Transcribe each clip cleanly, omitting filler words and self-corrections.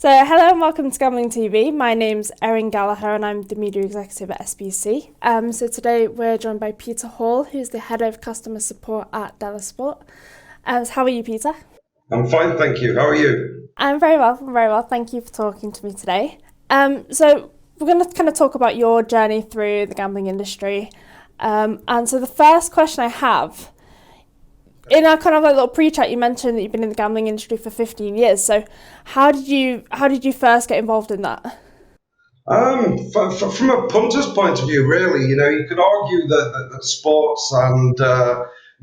So, hello and welcome to Gambling TV. My name's Erin Gallagher and I'm the Media Executive at SBC. So today we're joined by Pieter Hall, who's the Head of Customer Support at Delasport. So how are you, Pieter? I'm fine, thank you. How are you? I'm very well. Thank you for talking to me today. So we're going to kind of talk about your journey through the gambling industry. And so the first question I have, in our kind of like little pre-chat, you mentioned that you've been in the gambling industry for 15 years. So how did you first get involved in that? From a punter's point of view, really, you could argue that sports and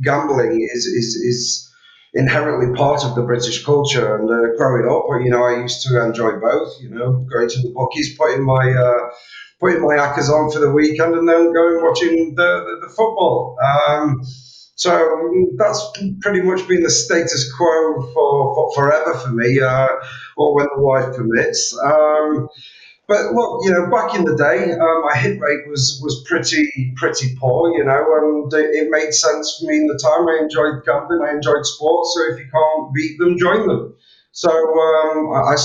gambling is inherently part of the British culture. And growing up, I used to enjoy both. Going to the bookies, putting my accas on for the weekend, and then going watching the football. So that's pretty much been the status quo for forever for me, or when the wife permits. But look, back in the day, my hit rate was pretty poor, and it made sense for me in the time. I enjoyed gambling, I enjoyed sports, so if you can't beat them, join them. So I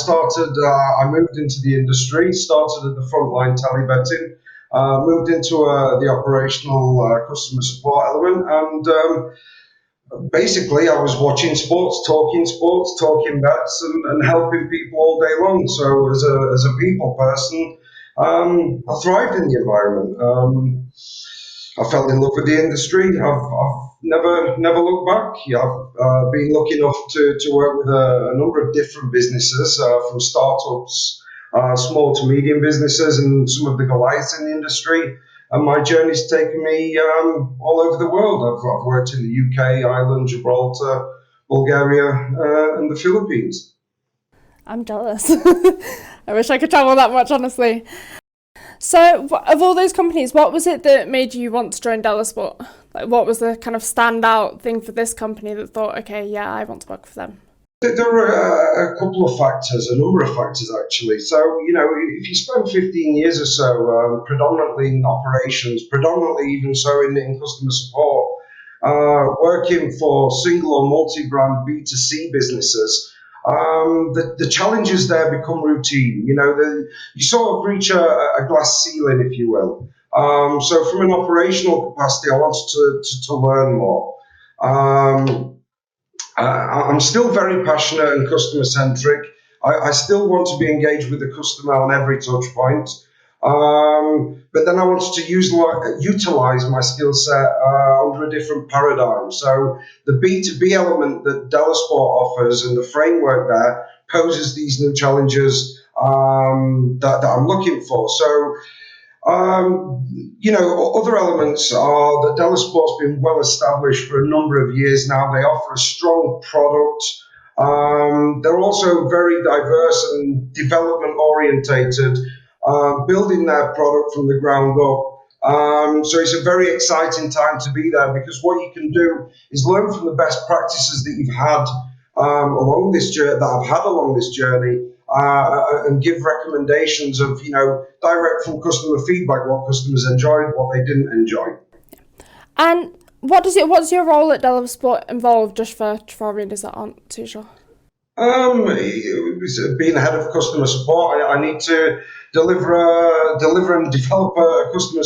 moved into the industry, started at the frontline tally betting, moved into the operational customer support element, and basically, I was watching sports, talking bets, and helping people all day long. So, as a people person, I thrived in the environment. I fell in love with the industry. I've never looked back. Yeah, I've been lucky enough to work with a number of different businesses, from startups, small to medium businesses, and some of the Goliaths in the industry. And my journey's taken me all over the world. I've worked in the UK, Ireland, Gibraltar, Bulgaria, and the Philippines. I'm jealous. I wish I could travel that much, honestly. So, of all those companies, what was it that made you want to join Delasport? Like, what was the kind of standout thing for this company that thought, okay, yeah, I want to work for them? There are a couple of factors, a number of factors actually. So, if you spend 15 years or so predominantly in operations, predominantly even so in customer support, working for single or multi-brand B2C businesses, the challenges there become routine. You sort of reach a glass ceiling, if you will. So from an operational capacity, I wanted to learn more. I'm still very passionate and customer centric. I still want to be engaged with the customer on every touch point. But then I wanted to utilize my skill set under a different paradigm. So the B2B element that Delasport offers and the framework there poses these new challenges that I'm looking for. So other elements are that Delasport's been well established for a number of years now. They offer a strong product. They're also very diverse and development orientated, building their product from the ground up. So it's a very exciting time to be there because what you can do is learn from the best practices that you've had along this journey, that I've had along this journey, and give recommendations of, direct from customer feedback, what customers enjoyed, what they didn't enjoy. And what's your role at Delasport involved, just for our readers that aren't too sure? Being head of customer support, I need to deliver and develop a customer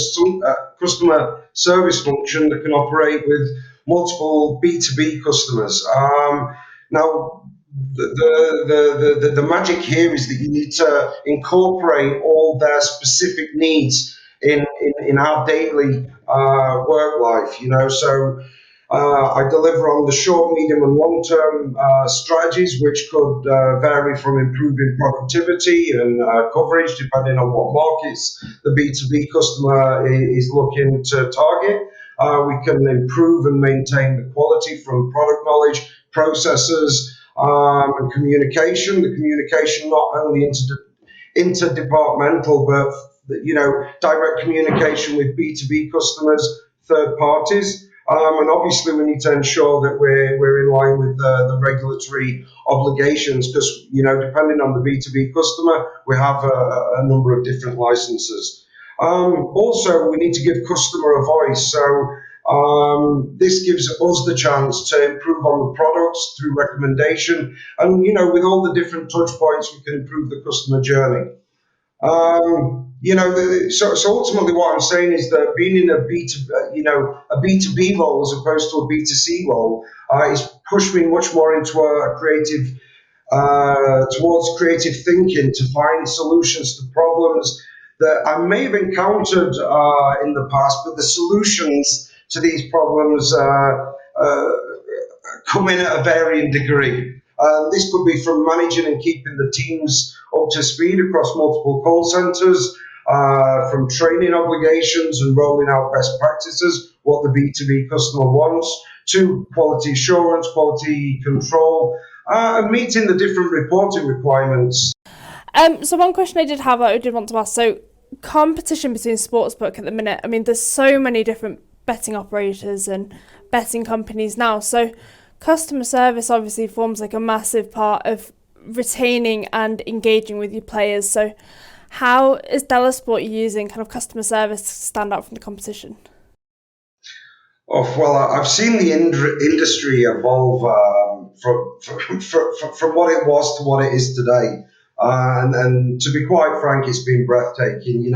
service function that can operate with multiple B2B customers. Now, the magic here is that you need to incorporate all their specific needs in our daily work life. So I deliver on the short, medium, and long-term strategies, which could vary from improving productivity and coverage, depending on what markets the B2B customer is looking to target. We can improve and maintain the quality from product knowledge, processes, and communication. The communication not only interdepartmental, but direct communication with B2B customers, third parties. And obviously, we need to ensure that we're in line with the regulatory obligations, because depending on the B2B customer, we have a number of different licenses. Also, we need to give customer a voice. So This gives us the chance to improve on the products through recommendation, and with all the different touch points, we can improve the customer journey. So ultimately, what I'm saying is that being in a B2B role as opposed to a B2C role, is pushed me much more into a creative, towards creative thinking to find solutions to problems that I may have encountered in the past, but the solutions to these problems come in at a varying degree. This could be from managing and keeping the teams up to speed across multiple call centres, from training obligations and rolling out best practices, what the B2B customer wants, to quality assurance, quality control, and meeting the different reporting requirements. So one question I did want to ask, so competition between sportsbook at the minute, I mean, there's so many different betting operators and betting companies now, so customer service obviously forms like a massive part of retaining and engaging with your players. So how is Delasport using kind of customer service to stand out from the competition? Oh, well, I've seen the industry evolve from what it was to what it is today. And to be quite frank, it's been breathtaking.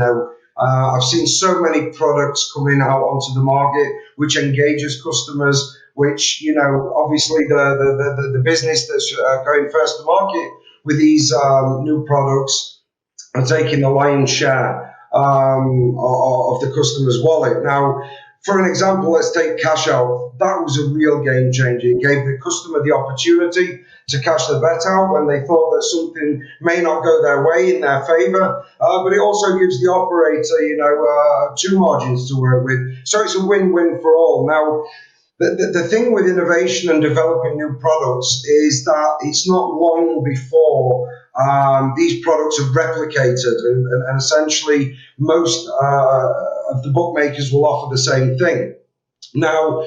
I've seen so many products coming out onto the market which engages customers, which, obviously the business that's going first to market with these new products are taking the lion's share of the customer's wallet. Now, for an example, let's take cash out. That was a real game changer. It gave the customer the opportunity to cash the bet out when they thought that something may not go their way in their favour, but it also gives the operator, two margins to work with. So it's a win-win for all. Now, the thing with innovation and developing new products is that it's not long before these products are replicated, and essentially most of the bookmakers will offer the same thing. Now,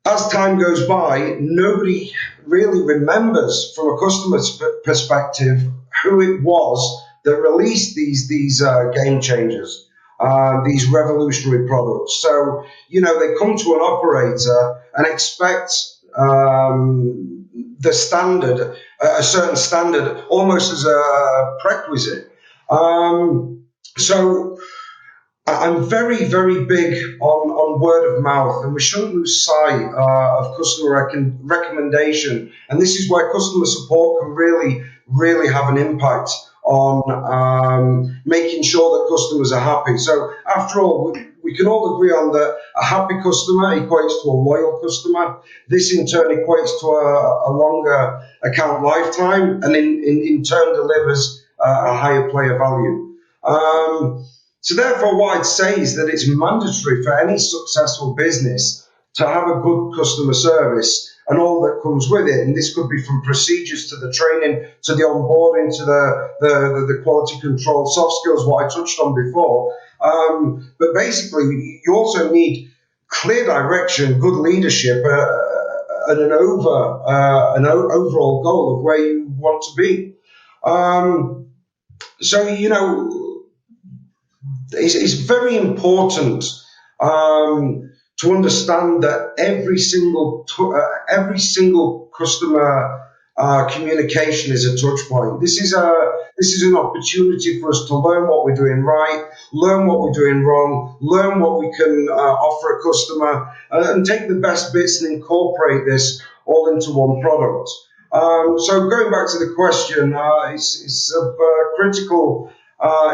as time goes by, nobody really remembers from a customer's perspective who it was that released these game changers. These revolutionary products. So, they come to an operator and expect the standard, a certain standard, almost as a prerequisite. So I'm very, very big on word of mouth, and we shouldn't lose sight of customer recommendation. And this is where customer support can really, really have an impact on making sure that customers are happy. So after all, we can all agree on that a happy customer equates to a loyal customer. This in turn equates to a longer account lifetime, and in turn delivers a higher player value. So therefore, what I'd say is that it's mandatory for any successful business to have a good customer service and all that comes with it. And this could be from procedures to the training, to the onboarding, to the quality control, soft skills, what I touched on before. But basically, you also need clear direction, good leadership, and an overall goal of where you want to be. So, it's very important to understand that every single customer communication is a touch point. This is an opportunity for us to learn what we're doing right, learn what we're doing wrong, learn what we can offer a customer, and take the best bits and incorporate this all into one product. So going back to the question, it's of critical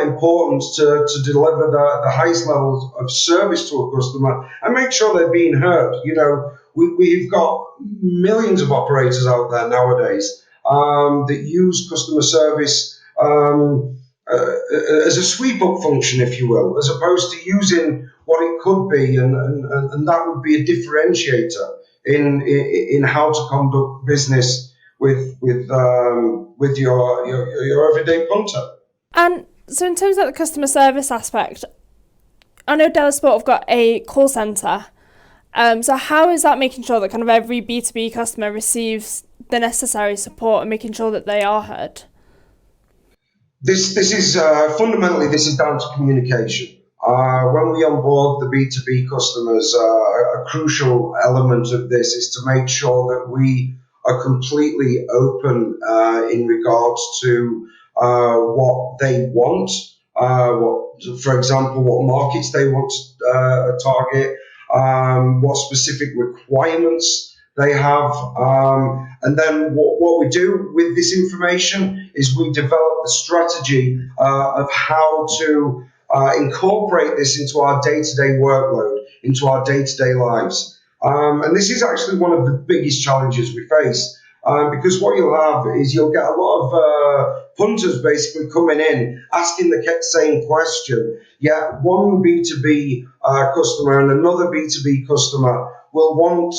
importance to deliver the highest levels of service to a customer and make sure they're being heard. We've got millions of operators out there nowadays that use customer service as a sweep-up function, if you will, as opposed to using what it could be, and that would be a differentiator in how to conduct business with your everyday punter. And so in terms of the customer service aspect, I know Delasport have got a call centre. So how is that making sure that kind of every B2B customer receives the necessary support and making sure that they are heard? This is fundamentally, this is down to communication. When we onboard the B2B customers, a crucial element of this is to make sure that we are completely open in regards to what they want, for example, what markets they want to target, what specific requirements they have. And then what we do with this information is we develop the strategy of how to incorporate this into our day-to-day workload, into our day-to-day lives. And this is actually one of the biggest challenges we face, because what you'll have is you'll get a lot of punters basically coming in asking the same question, yet one B2B customer and another B2B customer will want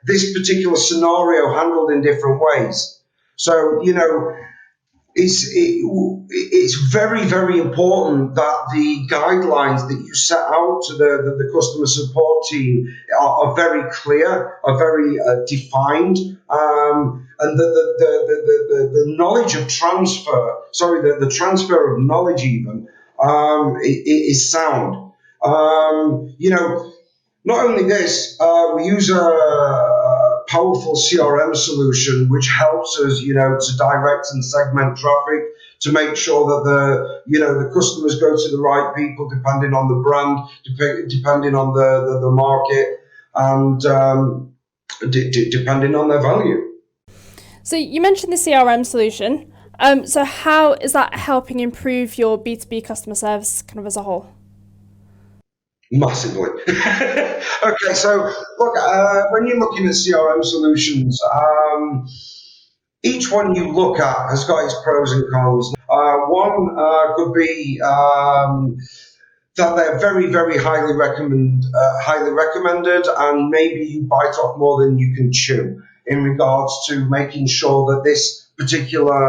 this particular scenario handled in different ways. So, it's very, very important that the guidelines that you set out to the customer support team are very clear, are very defined, and the knowledge of transfer, the transfer of knowledge even, is sound. Not only this, we use a powerful CRM solution which helps us, to direct and segment traffic to make sure that the customers go to the right people depending on the brand, depending on the market, and depending on their value. So you mentioned the CRM solution. So how is that helping improve your B2B customer service kind of as a whole? Massively. Okay, so look, when you're looking at CRM solutions, each one you look at has got its pros and cons. One could be that they're very, very highly recommended, and maybe you bite off more than you can chew in regards to making sure that this particular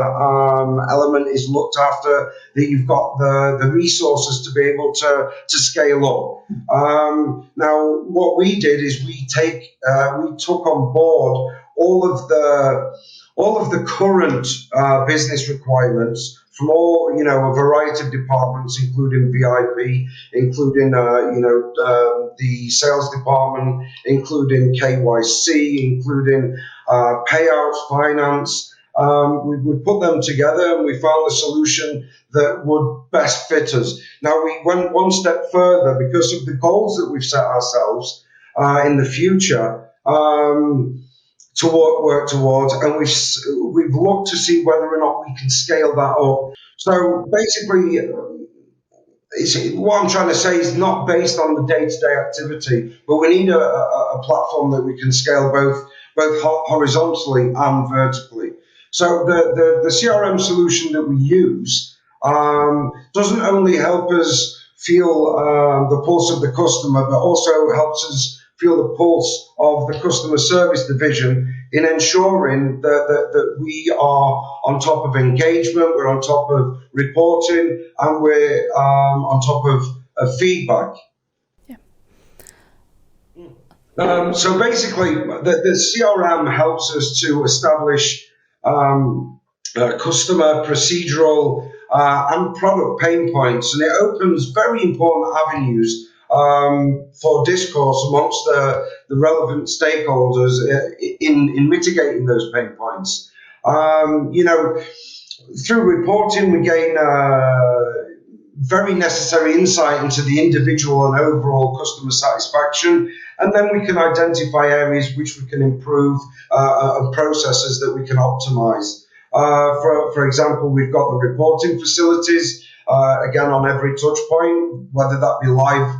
element is looked after, that you've got the resources to be able to scale up. Now, what we did is we took on board all of the current business requirements from a variety of departments, including VIP, including the sales department, including KYC, including payouts, finance. We put them together and we found the solution that would best fit us. Now, we went one step further because of the goals that we've set ourselves in the future to work towards, and we've looked to see whether or not we can scale that up. So basically, what I'm trying to say is not based on the day-to-day activity, but we need a platform that we can scale both horizontally and vertically. So the CRM solution that we use doesn't only help us feel the pulse of the customer, but also helps us feel the pulse of the customer service division in ensuring that we are on top of engagement, we're on top of reporting, and we're on top of feedback. Yeah. So basically, the CRM helps us to establish customer, procedural, and product pain points, and it opens very important avenues for discourse amongst the relevant stakeholders in mitigating those pain points. Through reporting, we gain very necessary insight into the individual and overall customer satisfaction, and then we can identify areas which we can improve and processes that we can optimize. For example, we've got the reporting facilities, again, on every touch point, whether that be live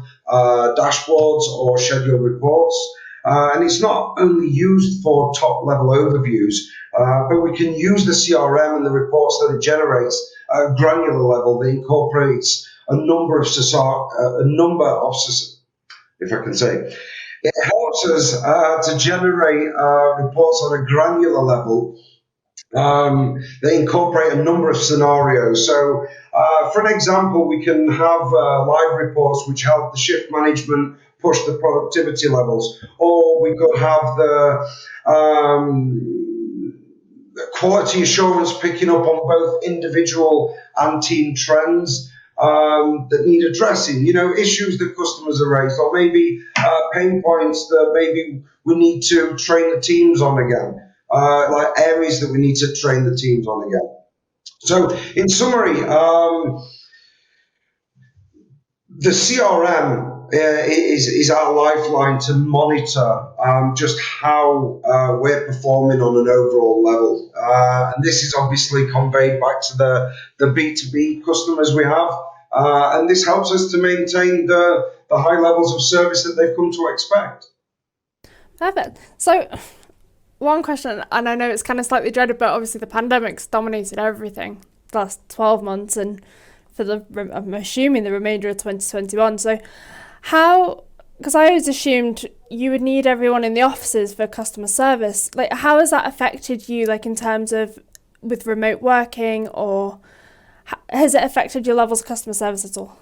dashboards or scheduled reports. And it's not only used for top-level overviews, but we can use the CRM and the reports that it generates at a granular level that incorporates a number of, if I can say. It helps us to generate reports on a granular level. They incorporate a number of scenarios. So, for an example, we can have live reports which help the shift management push the productivity levels, or we could have the quality assurance picking up on both individual and team trends. that need addressing, issues that customers have raised, or maybe pain points that maybe we need to train the teams on again, like areas that we need to train the teams on again. So, in summary, the CRM is our lifeline to monitor just how we're performing on an overall level. And this is obviously conveyed back to the B2B customers we have. And this helps us to maintain the high levels of service that they've come to expect. Perfect. So, one question, and I know it's kind of slightly dreaded, but obviously the pandemic's dominated everything the last 12 months and I'm assuming the remainder of 2021. So because I always assumed you would need everyone in the offices for customer service. Like, how has that affected you, like in terms of with remote working, or has it affected your levels of customer service at all?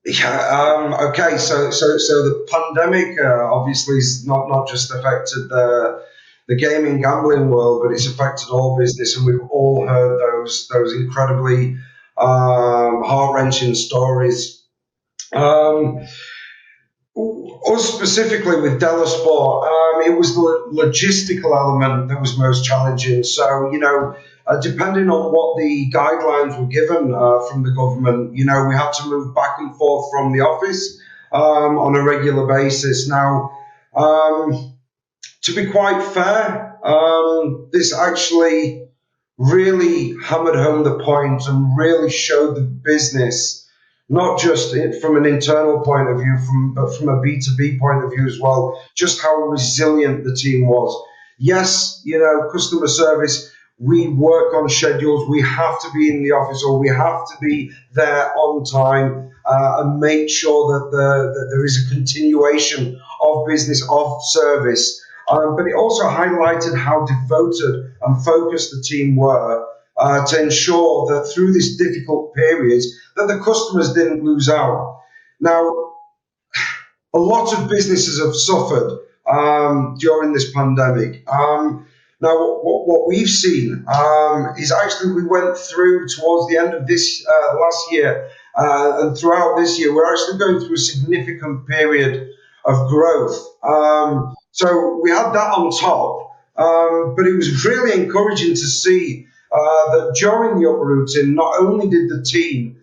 Yeah. Okay. So the pandemic obviously is not just affected the gaming gambling world, but it's affected all business, and we've all heard those incredibly heart-wrenching stories. Us specifically with Delasport, it was the logistical element that was most challenging. So, depending on what the guidelines were given from the government, we had to move back and forth from the office on a regular basis. Now, to be quite fair, this actually really hammered home the point and really showed the business, not just from an internal point of view, but from a B2B point of view as well, just how resilient the team was. Yes, customer service, we work on schedules, we have to be in the office, or we have to be there on time and make sure that there is a continuation of business, of service. But it also highlighted how devoted and focused the team were to ensure that through this difficult period that the customers didn't lose out. Now, a lot of businesses have suffered during this pandemic. Now, what we've seen is actually we went through towards the end of this last year and throughout this year, we're actually going through a significant period of growth. So we had that on top, but it was really encouraging to see that during the uprooting, not only did the team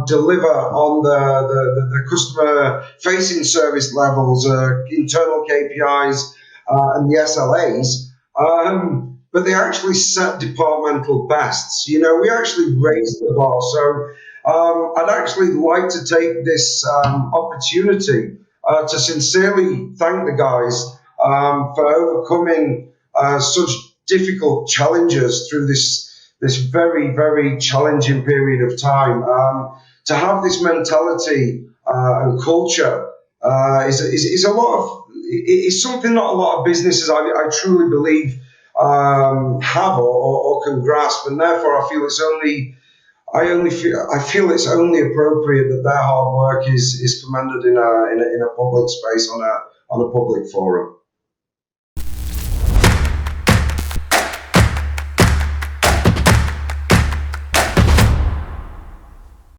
deliver on the customer-facing service levels, internal KPIs, and the SLAs, but they actually set departmental bests. We actually raised the bar. So I'd actually like to take this opportunity to sincerely thank the guys for overcoming such difficult challenges through this very, very challenging period of time. To have this mentality and culture is a lot of, it's something not a lot of businesses, I truly believe, have or can grasp, and therefore I feel it's only appropriate that their hard work is commended in a public space on a public forum.